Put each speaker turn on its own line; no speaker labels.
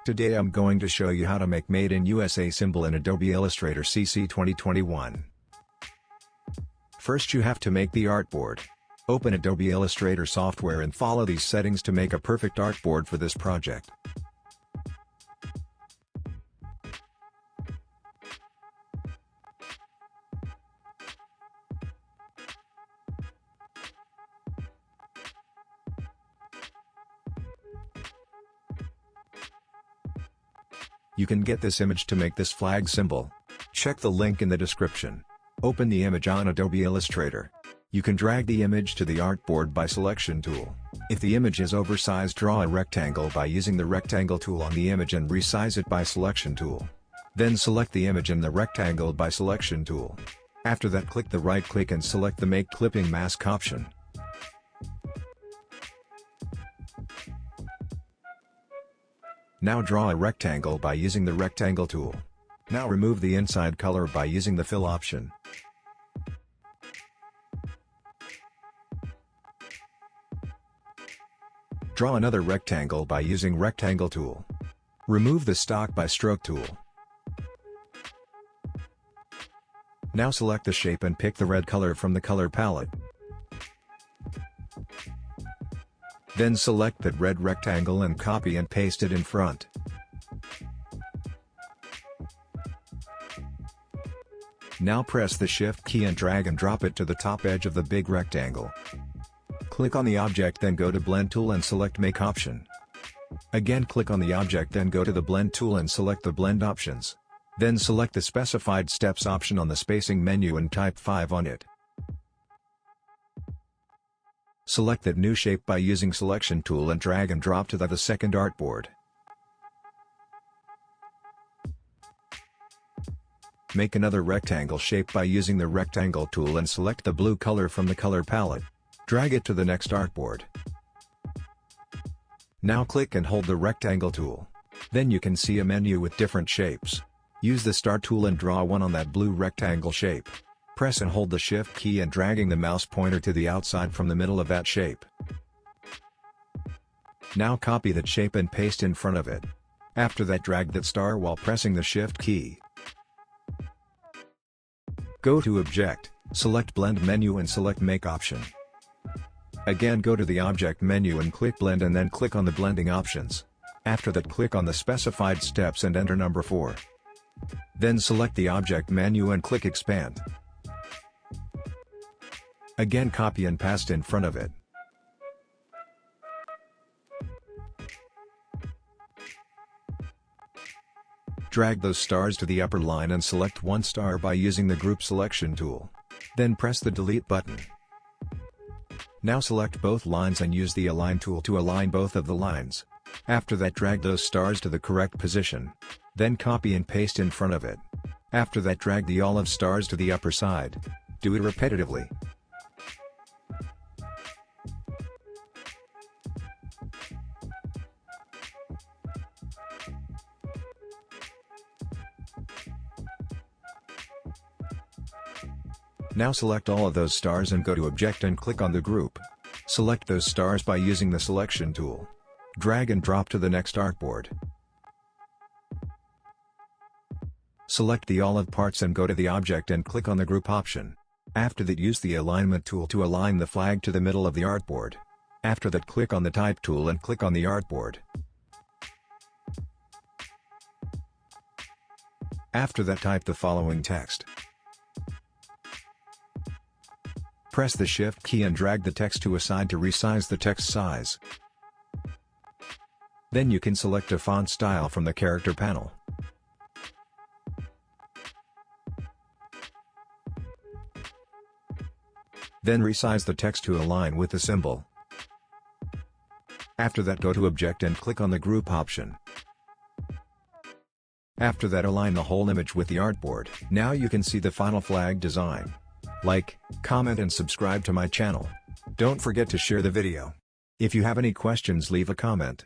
Today I'm going to show you how to make Made in USA symbol in Adobe Illustrator CC 2021. First you have to make the artboard. Open Adobe Illustrator software and follow these settings to make a perfect artboard for this project. You can get this image to make this flag symbol. Check the link in the description. Open the image on Adobe Illustrator. You can drag the image to the artboard by Selection tool. If the image is oversized, draw a rectangle by using the Rectangle tool on the image and resize it by Selection tool. Then select the image and the rectangle by Selection tool. After that, click the right click and select the Make Clipping Mask option. Now draw a rectangle by using the Rectangle tool. Now remove the inside color by using the Fill option. Draw another rectangle by using Rectangle tool. Remove the stock by Stroke tool. Now select the shape and pick the red color from the color palette. Then select that red rectangle and copy and paste it in front. Now press the Shift key and drag and drop it to the top edge of the big rectangle. Click on the object, then go to Blend tool and select Make option. Again click on the object, then go to the Blend tool and select the Blend options. Then select the Specified Steps option on the spacing menu and type 5 on it. Select that new shape by using Selection tool and drag and drop to the second artboard. Make another rectangle shape by using the Rectangle tool and select the blue color from the color palette. Drag it to the next artboard. Now click and hold the Rectangle tool. Then you can see a menu with different shapes. Use the Star tool and draw one on that blue rectangle shape. Press and hold the Shift key and dragging the mouse pointer to the outside from the middle of that shape. Now copy that shape and paste in front of it. After that, drag that star while pressing the Shift key. Go to Object, select Blend menu and select Make option. Again go to the Object menu and click Blend and then click on the blending options. After that, click on the Specified Steps and enter number 4. Then select the Object menu and click Expand. Again copy and paste in front of it. Drag those stars to the upper line and select one star by using the Group Selection tool. Then press the Delete button. Now select both lines and use the Align tool to align both of the lines. After that, drag those stars to the correct position. Then copy and paste in front of it. After that, drag the olive stars to the upper side. Do it repetitively. Now select all of those stars and go to Object and click on the group. Select those stars by using the Selection tool. Drag and drop to the next artboard. Select the olive parts and go to the object and click on the Group option. After that, use the Alignment tool to align the flag to the middle of the artboard. After that, click on the Type tool and click on the artboard. After that, type the following text. Press the Shift key and drag the text to a side to resize the text size. Then you can select a font style from the character panel. Then resize the text to align with the symbol. After that, go to Object and click on the Group option. After that, align the whole image with the artboard. Now you can see the final flag design. Like, comment and subscribe to my channel. Don't forget to share the video. If you have any questions, leave a comment.